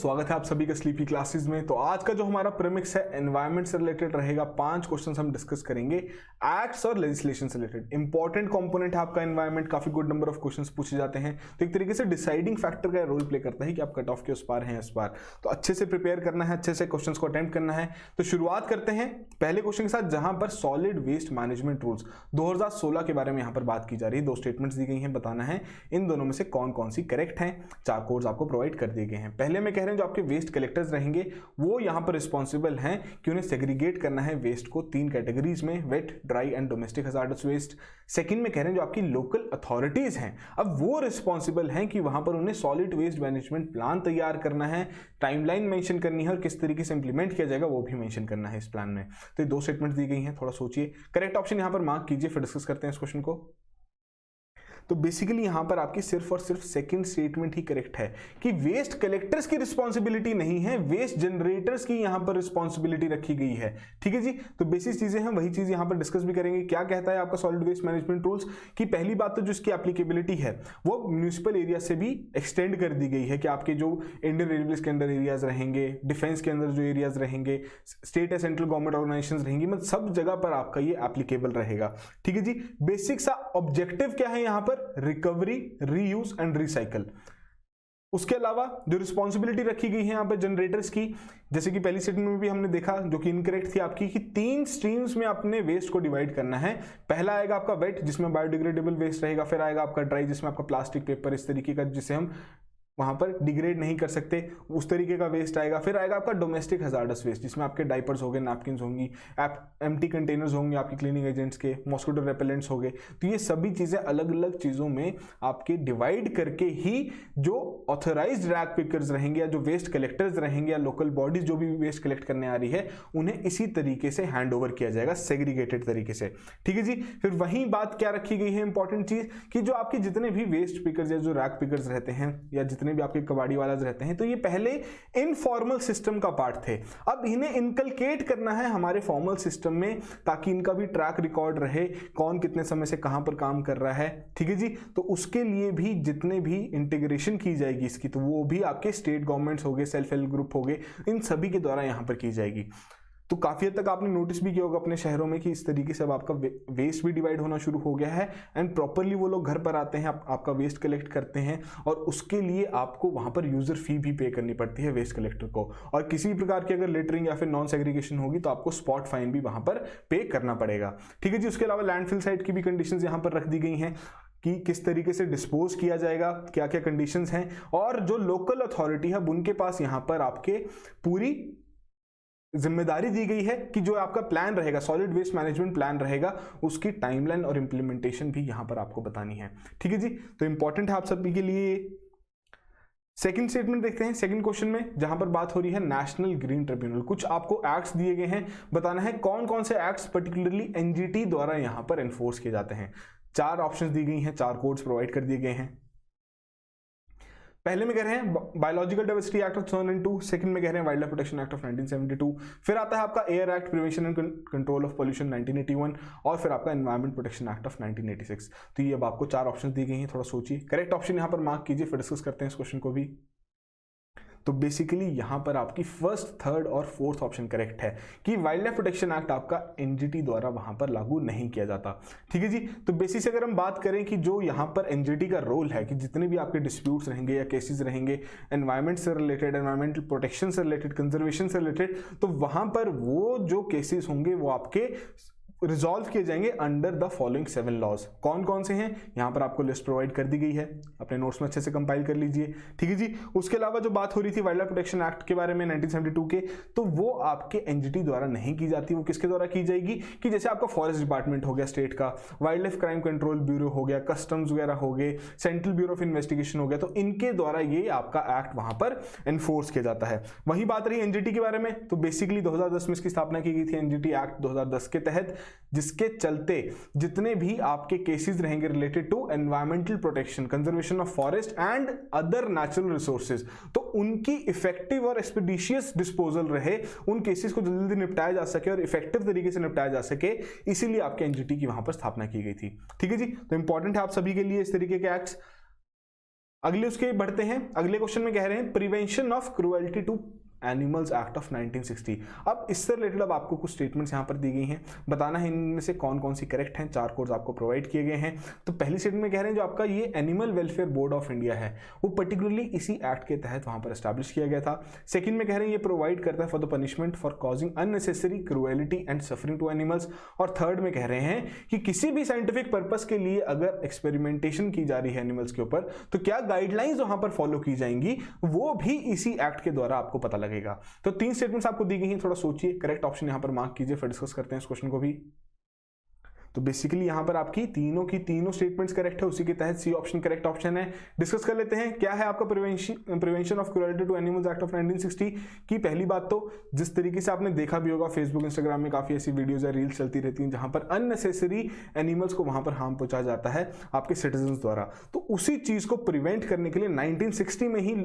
स्वागत है आप सभी का स्लीपी क्लासेस में। तो आज का जो हमारा प्रीमिक्स है एनवायरनमेंट से रिलेटेड रहेगा। 5 क्वेश्चंस हम डिस्कस करेंगे एक्ट्स और लेजिस्लेशन से रिलेटेड। इंपॉर्टेंट कंपोनेंट है आपका एनवायरनमेंट, काफी गुड नंबर ऑफ क्वेश्चंस पूछे जाते हैं, तो एक तरीके से डिसाइडिंग फैक्टर का रोल प्ले करता है कि आप कट ऑफ के उस पार हैं इस बार। तो अच्छे से प्रिपेयर करना है, अच्छे से क्वेश्चंस को अटेम्प्ट करना है। तो शुरुआत करते हैं पहले क्वेश्चन के साथ, जहां पर सॉलिड वेस्ट मैनेजमेंट रूल्स 2016 के बारे में यहां पर बात की जा रही है। 2 स्टेटमेंट्स दी गई हैं, बताना है इन दोनों में से कौन कौन सी करेक्ट है। 4 कोड्स आपको प्रोवाइड कर दिए गए हैं। पहले में कह रहे हैं जो आपके वेस्ट कलेक्टर्स रहेंगे वो यहां पर रिस्पॉन्सिबल हैं कि उन्हें सेग्रीगेट करना है वेस्ट को 3 कैटेगरीज में, wet, dry and domestic hazardous waste. Second में कह रहे हैं जो आपकी लोकल अथॉरिटीज हैं, अब वो रिस्पॉन्सिबल हैं कि वहां पर उन्हें सॉलिड वेस्ट मैनेजमेंट प्लान तैयार करना है, टाइमलाइन मेंशन करनी है और किस तरीके से इंप्लीमेंट किया जाएगा वो भी मेंशन करना है इस प्लान में। तो ये 2 स्टेटमेंट दी गई हैं, थोड़ा सोचिए, करेक्ट ऑप्शन यहां पर मार्क कीजिए, फिर डिस्कस करते हैं इस क्वेश्चन को। तो बेसिकली यहां पर आपकी सिर्फ और सिर्फ सेकंड स्टेटमेंट ही करेक्ट है कि वेस्ट कलेक्टर्स की रिस्पांसिबिलिटी नहीं है, वेस्ट जनरेटर्स की यहां पर रिस्पांसिबिलिटी रखी गई है। ठीक है जी, तो बेसिक चीजें हैं, वही चीज यहां पर डिस्कस भी करेंगे। क्या कहता है आपका सॉलिड वेस्ट मैनेजमेंट रूल्स की पहली बात तो जो इसकी एप्लीकेबिलिटी है वो म्यूनिसिपल एरिया से भी एक्सटेंड कर दी गई है कि आपके जो इंडियन रेलवेज के अंदर एरियाज रहेंगे, डिफेंस के अंदर जो एरियाज रहेंगे, स्टेट या सेंट्रल गवर्नमेंट ऑर्गेनाइजेशन रहेंगी, मतलब सब जगह पर आपका ये एप्लीकेबल रहेगा। ठीक है जी, बेसिक सा ऑब्जेक्टिव क्या है यहां पर, रिकवरी, रीयूज एंड रिसाइकल। उसके अलावा जो रिस्पॉन्सिबिलिटी रखी गई है यहां पे जनरेटर्स की, जैसे कि पहली स्टेटमेंट में भी हमने देखा जो कि इनकरेक्ट थी आपकी, कि 3 स्ट्रीम्स में अपने वेस्ट को डिवाइड करना है। पहला आएगा आपका वेट जिसमें बायोडिग्रेडेबल वेस्ट रहेगा, फिर आएगा आपका ड्राई जिसमें आपका प्लास्टिक, पेपर, इस तरीके का जिसे हम वहां पर डिग्रेड नहीं कर सकते, उस तरीके का वेस्ट आएगा। फिर आएगा आपका डोमेस्टिक हजार्डस वेस्ट जिसमें आपके डाइपर्स हो गए, नैपकिन्स होंगी, एम्प्टी कंटेनर्स होंगे आपके क्लीनिंग एजेंट्स के, मॉस्किटो रेपेलेंट्स हो गए। तो ये सभी चीजें अलग अलग चीजों में आपके डिवाइड करके ही जो ऑथराइज्ड रैक पिकर्स रहेंगे या जो वेस्ट कलेक्टर्स रहेंगे या लोकल बॉडीज जो भी वेस्ट कलेक्ट करने आ रही है उन्हें इसी तरीके से हैंड ओवर किया जाएगा, सेग्रीगेटेड तरीके से। ठीक है जी, फिर वही बात क्या रखी गई है इंपॉर्टेंट चीज, कि जो आपके जितने भी वेस्ट पिकर्स या जो रैक पिकर्स रहते हैं या जितने भी आपके कबाड़ी वाला रहते हैं, तो ये पहले इनफॉर्मल सिस्टम का पार्ट थे, अब इन्हें इनकलकेट करना है हमारे फॉर्मल सिस्टम में ताकि इनका भी ट्रैक रिकॉर्ड रहे, कौन कितने समय से कहां पर काम कर रहा है। ठीक है जी, तो उसके लिए भी जितने भी इंटीग्रेशन की जाएगी इसकी, तो वो भी आपके स्टेट गवर्नमेंट्स हो गए, सेल्फ हेल्प ग्रुप हो गए, इन सभी के द्वारा यहां पर की जाएगी। तो काफी हद तक आपने नोटिस भी किया होगा अपने शहरों में कि इस तरीके से अब आपका वेस्ट भी डिवाइड होना शुरू हो गया है एंड प्रॉपरली वो लोग घर पर आते हैं, आपका वेस्ट कलेक्ट करते हैं और उसके लिए आपको वहां पर यूजर फी भी पे करनी पड़ती है वेस्ट कलेक्टर को। और किसी भी प्रकार की अगर लिटरिंग या फिर नॉन सेग्रीगेशन होगी तो आपको स्पॉट फाइन भी वहां पर पे करना पड़ेगा। ठीक है जी, उसके अलावा लैंडफिल साइट की भी कंडीशंस यहां पर रख दी गई हैं कि किस तरीके से डिस्पोज किया जाएगा, क्या क्या कंडीशंस हैं, और जो लोकल अथॉरिटी है उनके पास यहां पर आपके पूरी जिम्मेदारी दी गई है कि जो आपका प्लान रहेगा, सॉलिड वेस्ट मैनेजमेंट प्लान रहेगा, उसकी टाइमलाइन और इंप्लीमेंटेशन भी यहां पर आपको बतानी है। ठीक है जी, तो इंपॉर्टेंट है आप सभी के लिए। सेकंड स्टेटमेंट देखते हैं सेकंड क्वेश्चन में, जहां पर बात हो रही है नेशनल ग्रीन ट्रिब्यूनल। कुछ आपको एक्ट्स दिए गए हैं, बताना है कौन कौन से एक्ट्स पर्टिकुलरली एनजीटी द्वारा यहां पर एनफोर्स किए जाते हैं। 4 ऑप्शंस दी गई हैं, 4 कोड्स प्रोवाइड कर दिए गए हैं। पहले में कह रहे हैं biological diversity act of 2002, second में कह रहे हैं wild life protection act of 1972, फिर आता है आपका air act prevention and control of pollution 1981 और फिर आपका एनवायरमेंट प्रोटेक्शन एक्ट ऑफ 1986। तो ये अब आपको 4 ऑप्शन दी गई हैं, थोड़ा सोचिए, करेक्ट ऑप्शन यहां पर मार्क कीजिए, फिर डिस्कस करते हैं इस क्वेश्चन को भी। तो बेसिकली यहां पर आपकी फर्स्ट, थर्ड और फोर्थ ऑप्शन करेक्ट है कि वाइल्ड लाइफ प्रोटेक्शन एक्ट आपका एनजीटी द्वारा वहां पर लागू नहीं किया जाता। ठीक है जी, तो बेसिस से अगर हम बात करें कि जो यहां पर एनजीटी का रोल है कि जितने भी आपके डिस्प्यूट्स रहेंगे या केसेस रहेंगे एनवायरमेंट से रिलेटेड, एनवायरमेंटल प्रोटेक्शन से रिलेटेड, कंजर्वेशन से रिलेटेड, तो वहां पर वो जो केसेस होंगे वो आपके रिजॉल्व किए जाएंगे अंडर द फॉलोइंग 7 लॉज। कौन कौन से हैं यहां पर आपको लिस्ट प्रोवाइड कर दी गई है, अपने नोट्स में अच्छे से कंपाइल कर लीजिए। ठीक है जी, उसके अलावा जो बात हो रही थी वाइल्ड लाइफ प्रोटेक्शन एक्ट के बारे में 1972 के, तो वो आपके एनजीटी द्वारा नहीं की जाती, वो किसके द्वारा की जाएगी, कि जैसे आपका फॉरेस्ट डिपार्टमेंट हो गया स्टेट का, wild life crime control bureau हो गया, कस्टम्स वगैरह हो गए, सेंट्रल ब्यूरो ऑफ इन्वेस्टिगेशन हो गया, तो इनके द्वारा ये आपका एक्ट वहां पर एनफोर्स किया जाता है। वही बात रही एनजीटी के बारे में, तो बेसिकली 2010 में इसकी स्थापना की गई थी एनजीटी एक्ट 2010 के तहत, जिसके चलते जितने भी आपके केसेस रहेंगे related to environmental protection, conservation of forest and other natural resources, तो उनकी इफेक्टिव और एक्सपीडिशियस डिस्पोजल रहे, उन केसेस को जल्दी जल्दी निपटाया जा सके और इफेक्टिव तरीके से निपटाया जा सके, इसीलिए आपके एनजीटी की वहां पर स्थापना की गई थी। ठीक है जी, तो इंपॉर्टेंट है आप सभी के लिए इस तरीके के एक्ट्स। अगले उसके बढ़ते हैं, अगले क्वेश्चन में कह रहे हैं prevention of cruelty to animals act of 1960। अब इससे रिलेटेड अब आपको कुछ स्टेटमेंट्स यहाँ पर दी गई हैं, बताना है इनमें से कौन कौन सी करेक्ट हैं। 4 कोड्स आपको प्रोवाइड किए गए हैं। तो पहली स्टेटमेंट में कह रहे हैं जो आपका ये animal welfare board of India है वो पर्टिकुलरली इसी एक्ट के तहत वहां पर एस्टैब्लिश किया गया था। सेकंड में कह रहे हैं ये प्रोवाइड करता है for the punishment for causing unnecessary cruelty and suffering to animals. और थर्ड में कह रहे हैं कि किसी भी साइंटिफिक पर्पस के लिए अगर एक्सपेरिमेंटेशन की जा रही है एनिमल्स के ऊपर तो क्या गाइडलाइंस वहां पर फॉलो की जाएंगी वो भी इसी एक्ट के द्वारा आपको पता लगेगा। तो 3 स्टेटमेंट्स आपको दी गई हैं, थोड़ा सोचिए, करेक्ट ऑप्शन यहां पर मार्क कीजिए, फिर डिस्कस करते हैं इस क्वेश्चन को भी। तो बेसिकली यहां पर आपकी तीनों की तीनों स्टेटमेंट्स करेक्ट है, उसी के तहत सी ऑप्शन करेक्ट ऑप्शन है। डिस्कस कर लेते हैं क्या है आपका prevention of cruelty to animals act of 1960 की। पहली बात तो जिस तरीके से आपने देखा भी होगा फेसबुक इंस्टाग्राम में काफी ऐसी वीडियोज या रील्स चलती रहती हैं जहां पर अननेसेसरी एनिमल्स को वहां पर हार्म पहुंचाया जाता है आपके सिटीजन द्वारा, तो उसी चीज को प्रिवेंट करने के लिए 1960 में ही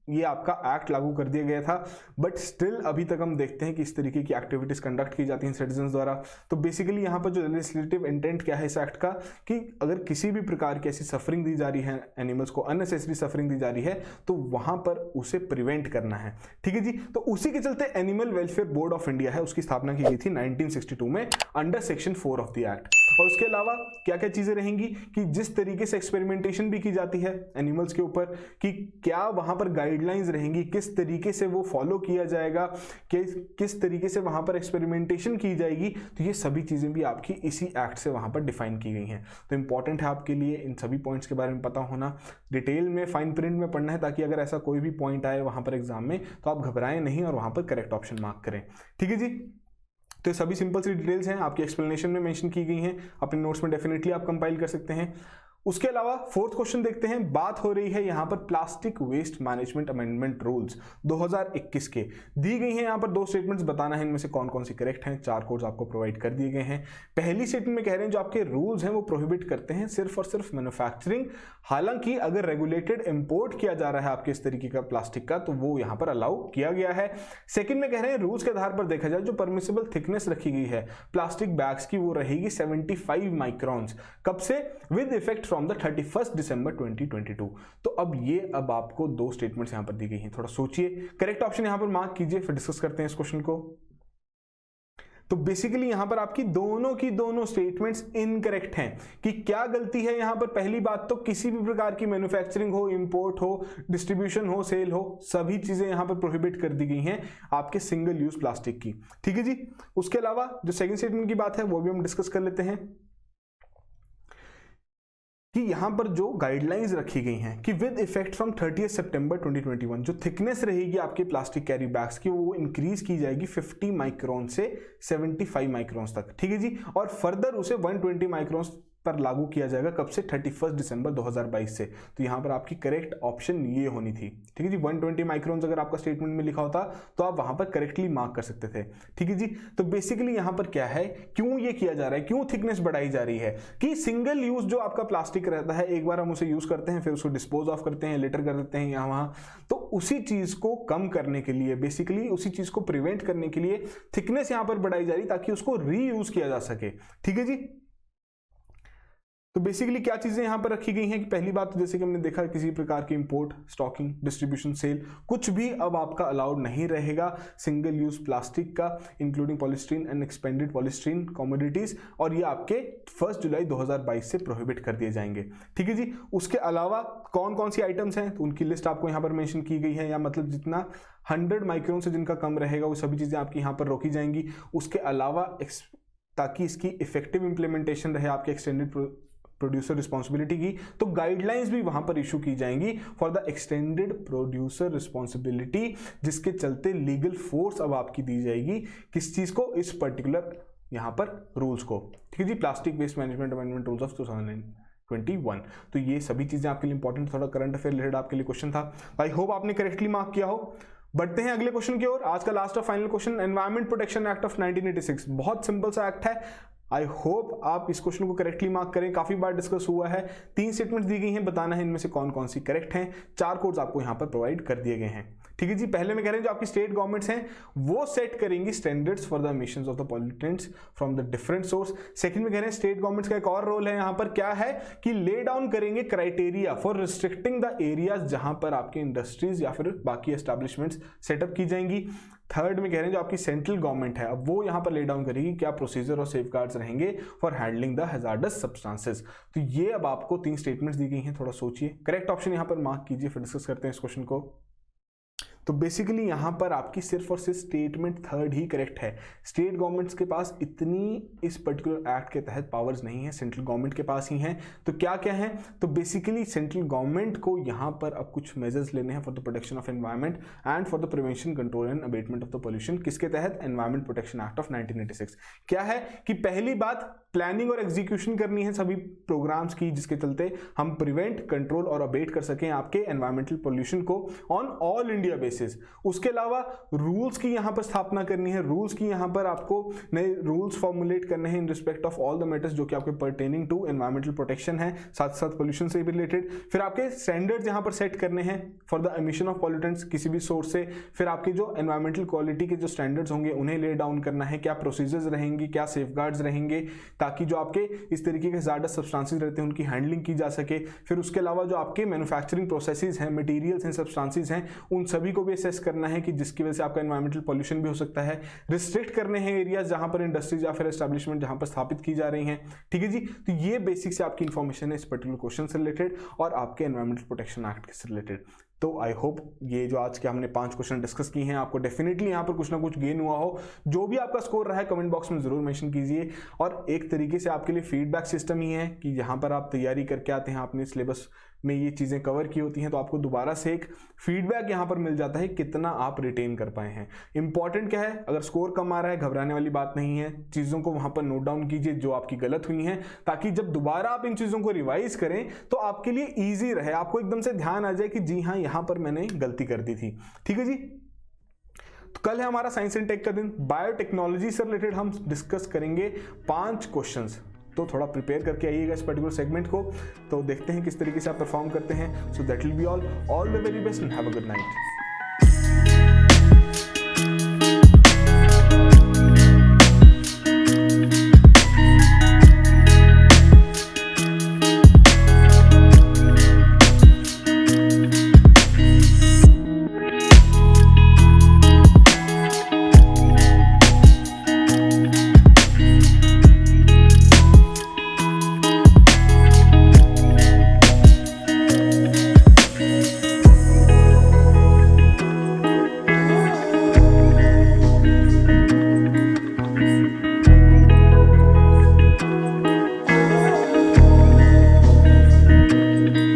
ये आपका एक्ट लागू कर दिया गया था। बट स्टिल अभी तक हम देखते हैं कि इस तरीके की एक्टिविटीज कंडक्ट की जाती हैं सिटीजन द्वारा। तो बेसिकली यहाँ पर जो लेजिस्लेटिव इंटेंट क्या है इस एक्ट का कि अगर किसी भी प्रकार की ऐसी सफरिंग दी जा रही है एनिमल्स को, अननेसेसरी सफरिंग दी जा रही है तो वहां पर उसे प्रिवेंट करना है। ठीक है जी, तो उसी के चलते animal welfare board of India है उसकी स्थापना की गई थी 1962 में under section 4 of the act. और उसके अलावा क्या क्या चीजें रहेंगी कि जिस तरीके से एक्सपेरिमेंटेशन भी की जाती है एनिमल्स के ऊपर कि क्या वहां पर गाइडलाइंस रहेंगी, किस तरीके से वो फॉलो किया जाएगा, किस तरीके से वहां पर एक्सपेरिमेंटेशन की जाएगी, तो ये सभी चीजें भी आपकी इसी एक्ट से वहां पर डिफाइन की गई हैं। तो इंपॉर्टेंट है आपके लिए इन सभी पॉइंट्स के बारे में पता होना, डिटेल में फाइन प्रिंट में पढ़ना है ताकि अगर ऐसा कोई भी पॉइंट आए वहां पर एग्जाम में तो आप घबराएं नहीं और वहां पर करेक्ट ऑप्शन मार्क करें। ठीक है जी, तो सभी सिंपल सी डिटेल्स हैं आपकी एक्सप्लेनेशन में मेंशन की गई हैं, अपने नोट्स में डेफिनेटली आप कंपाइल कर सकते हैं। उसके अलावा फोर्थ क्वेश्चन देखते हैं, बात हो रही है यहां पर plastic waste management amendment rules 2021 के। दी गई हैं यहां पर 2 स्टेटमेंट्स, बताना है इनमें से कौन कौन सी करेक्ट हैं। 4 कोड्स आपको प्रोवाइड कर दिए गए हैं। पहली स्टेटमेंट में कह रहे हैं जो आपके रूल्स हैं वो प्रोहिबिट करते हैं सिर्फ और सिर्फ मैन्युफैक्चरिंग, हालांकि अगर रेगुलेटेड इंपोर्ट किया जा रहा है आपके इस तरीके का प्लास्टिक का तो वो यहां पर अलाउ किया गया है। सेकंड में कह रहे हैं रूल्स के आधार पर देखा जाए जो परमिसिबल थिकनेस रखी गई है प्लास्टिक बैग्स की वो रहेगी 75 माइक्रॉन्स, कब से, विद इफेक्ट फ्रॉम द 31 दिसंबर 2022। तो अब आपको 2 स्टेटमेंट्स यहां पर दी गई हैं, थोड़ा सोचिए, करेक्ट ऑप्शन यहां पर मार्क कीजिए, फिर डिस्कस करते हैं इस क्वेश्चन को। तो बेसिकली यहां पर आपकी दोनों की दोनों स्टेटमेंट्स इनकरेक्ट हैं कि क्या गलती है यहां पर। पहली बात तो किसी भी प्रकार की मैन्युफैक्चरिंग हो, इंपोर्ट हो, डिस्ट्रीब्यूशन हो, सेल हो, सभी चीजें यहां पर प्रोहिबिट कर दी गई हैं आपके सिंगल यूज प्लास्टिक की। ठीक है जी, उसके अलावा जो सेकंड स्टेटमेंट की बात है वो भी हम डिस्कस कर लेते हैं कि यहां पर जो गाइडलाइंस रखी गई हैं कि विद इफेक्ट फ्रॉम 30 सितंबर 2021 जो थिकनेस रहेगी आपके प्लास्टिक कैरी बैग्स की वो इंक्रीज की जाएगी 50 माइक्रोन से 75 माइक्रोन्स तक। ठीक है जी, और फर्दर उसे 120 माइक्रोन्स पर लागू किया जाएगा, कब से, 31 दिसंबर 2022 से। तो यहां पर आपकी करेक्ट ऑप्शन ये होनी थी। ठीक है जी, 120 माइक्रोन्स अगर आपका स्टेटमेंट में लिखा होता तो आप वहां पर करेक्टली मार्क कर सकते थे। ठीक है जी, तो बेसिकली यहां पर क्या है, क्यों ये किया जा रहा है, क्यों थिकनेस बढ़ाई जा रही है कि सिंगल यूज जो आपका प्लास्टिक रहता है एक बार हम उसे यूज करते हैं फिर उसको डिस्पोज ऑफ करते हैं, लिटर कर देते हैं यहाँ वहां, तो उसी चीज को कम करने के लिए, बेसिकली उसी चीज को प्रिवेंट करने के लिए थिकनेस यहां पर बढ़ाई जा रही ताकि उसको रीयूज किया जा सके। ठीक है जी, तो बेसिकली क्या चीजें यहां पर रखी गई हैं कि पहली बात तो जैसे कि हमने देखा किसी प्रकार की इंपोर्ट, स्टॉकिंग, डिस्ट्रीब्यूशन, सेल कुछ भी अब आपका अलाउड नहीं रहेगा सिंगल यूज प्लास्टिक का, including polystyrene and expanded polystyrene commodities, और ये आपके 1 जुलाई 2022 से प्रोहिबिट कर दिए जाएंगे। ठीक है जी, उसके अलावा कौन कौन सी आइटम्स हैं तो उनकी लिस्ट आपको यहां पर मेंशन की गई है, या मतलब जितना 100 माइक्रोन से जिनका कम रहेगा वो सभी चीजें आपकी यहां पर रोकी जाएंगी। उसके अलावा ताकि इसकी इफेक्टिव इंप्लीमेंटेशन रहे आपके एक्सटेंडेड प्रोड्यूसर रिस्पॉन्सिबिलिटी की, तो गाइडलाइंस भी वहां पर इशू की जाएंगी for the extended producer responsibility, जिसके चलते लीगल फोर्स अब आपकी दी जाएगी किस चीज को, इस पर्टिकुलर यहां पर रूल्स को। ठीक है जी, plastic waste management amendment rules of 2021। तो ये सभी चीजें आपके लिए इंपॉर्टेंट, थोड़ा करंट अफेयर रिलेटेड आपके लिए क्वेश्चन था। आई होप आपने करेक्टली मार्क किया हो। बढ़ते हैं अगले क्वेश्चन की ओर। आज का लास्ट और final question, environment protection act of 1986। बहुत सिंपल सा एक्ट है, आई होप आप इस क्वेश्चन को करेक्टली मार्क करें। काफी बार डिस्कस हुआ है, 3 स्टेटमेंट्स दी गई हैं, बताना है इनमें से कौन कौन सी करेक्ट हैं। 4 कोड्स आपको यहां पर प्रोवाइड कर दिए गए हैं। ठीक है जी, पहले में कह रहे हैं जो आपकी स्टेट गवर्नमेंट्स हैं वो सेट करेंगी standards for the emissions of the pollutants from the different source. Second में कह रहे हैं स्टेट गवर्नमेंट्स का एक और रोल है यहां पर, क्या है कि ले डाउन करेंगे criteria for restricting the areas जहां पर आपकी इंडस्ट्रीज या फिर बाकी एस्टैब्लिशमेंट्स सेटअप की जाएंगी। थर्ड में कह रहे हैं जो आपकी सेंट्रल गवर्नमेंट है अब वो यहां पर ले डाउन करेगी क्या प्रोसीजर और सेफगार्ड्स रहेंगे for handling the hazards substances. तो ये अब आपको 3 स्टेटमेंट्स दी गई हैं, थोड़ा सोचिए, करेक्ट ऑप्शन यहां पर मार्क कीजिए, फिर डिस्कस करते हैं इस क्वेश्चन को। तो बेसिकली यहां पर आपकी सिर्फ और सिर्फ स्टेटमेंट थर्ड ही करेक्ट है। स्टेट गवर्नमेंट्स के पास इतनी इस पर्टिकुलर एक्ट के तहत पावर्स नहीं है, सेंट्रल गवर्नमेंट के पास ही हैं। तो क्या क्या है, तो बेसिकली सेंट्रल गवर्नमेंट को यहां पर अब कुछ मेजर्स लेने हैं for the protection of environment and for the prevention, control and abatement of the pollution. किसके तहत? Environment protection act of 1986। क्या है कि पहली बात प्लानिंग और एग्जीक्यूशन करनी है सभी प्रोग्राम्स की, जिसके चलते हम प्रिवेंट, कंट्रोल और अबेट कर सकें आपके एनवायरमेंटल पोल्यूशन को ऑन ऑल इंडिया बेसिस। उसके अलावा रूल्स की यहां पर स्थापना करनी है, रूल्स की यहां पर आपको नए रूल्स फॉर्मुलेट करने हैं in respect of all the matters जो कि आपके पर्टेनिंग टू एनवायरमेंटल प्रोटेक्शन है, साथ साथ पोल्यूशन से भी रिलेटेड। फिर आपके स्टैंडर्ड्स यहां पर सेट करने हैं for the emission of pollutants किसी भी सोर्स से। फिर आपके जो एनवायरमेंटल क्वालिटी के जो स्टैंडर्ड्स होंगे उन्हें ले डाउन करना है, क्या प्रोसीजर्स रहेंगी, क्या सेफगार्ड्स रहेंगे, ताकि जो आपके इस तरीके के हैजार्डस सब्सटेंसेस रहते हैं उनकी हैंडलिंग की जा सके। फिर उसके अलावा जो आपके मैन्युफैक्चरिंग प्रोसेसेस हैं, मटेरियल्स हैं, सब्सटेंसेस हैं, उन सभी को भी असेस करना है कि जिसकी वजह से आपका एनवायरमेंटल पॉल्यूशन भी हो सकता है। रिस्ट्रिक्ट करने हैं एरियाज जहां पर इंडस्ट्रीज या फिर एस्टैब्लिशमेंट जहां पर स्थापित की जा रही हैं। ठीक है जी, तो ये बेसिक से आपकी इंफॉर्मेशन है इस पर्टिकुलर क्वेश्चन से रिलेटेड और आपके एनवायरमेंटल प्रोटेक्शन एक्ट से रिलेटेड। तो आई होप ये जो आज के हमने 5 क्वेश्चन डिस्कस किए हैं आपको डेफिनेटली यहाँ पर कुछ ना कुछ गेन हुआ हो। जो भी आपका स्कोर रहा है कमेंट बॉक्स में जरूर मेंशन कीजिए। और एक तरीके से आपके लिए फीडबैक सिस्टम ही है कि यहाँ पर आप तैयारी करके आते हैं, आपने सिलेबस में ये चीज़ें कवर की होती हैं, तो आपको दोबारा से एक फीडबैक यहाँ पर मिल जाता है कितना आप रिटेन कर पाए हैं। इंपॉर्टेंट क्या है, अगर स्कोर कम आ रहा है घबराने वाली बात नहीं है, चीज़ों को वहाँ पर नोट डाउन कीजिए जो आपकी गलत हुई हैं, ताकि जब दोबारा आप इन चीज़ों को रिवाइज करें तो आपके लिए ईजी रहे, आपको एकदम से ध्यान आ जाए कि जी हाँ यहाँ पर मैंने गलती कर दी थी। ठीक है जी, तो कल है हमारा साइंस एंड टेक का दिन। बायोटेक्नोलॉजी से रिलेटेड हम डिस्कस करेंगे 5 क्वेश्चंस, तो थोड़ा प्रिपेयर करके आइएगा इस पर्टिकुलर सेगमेंट को। तो देखते हैं किस तरीके से आप परफॉर्म करते हैं। So that will be all the very best and have a good night.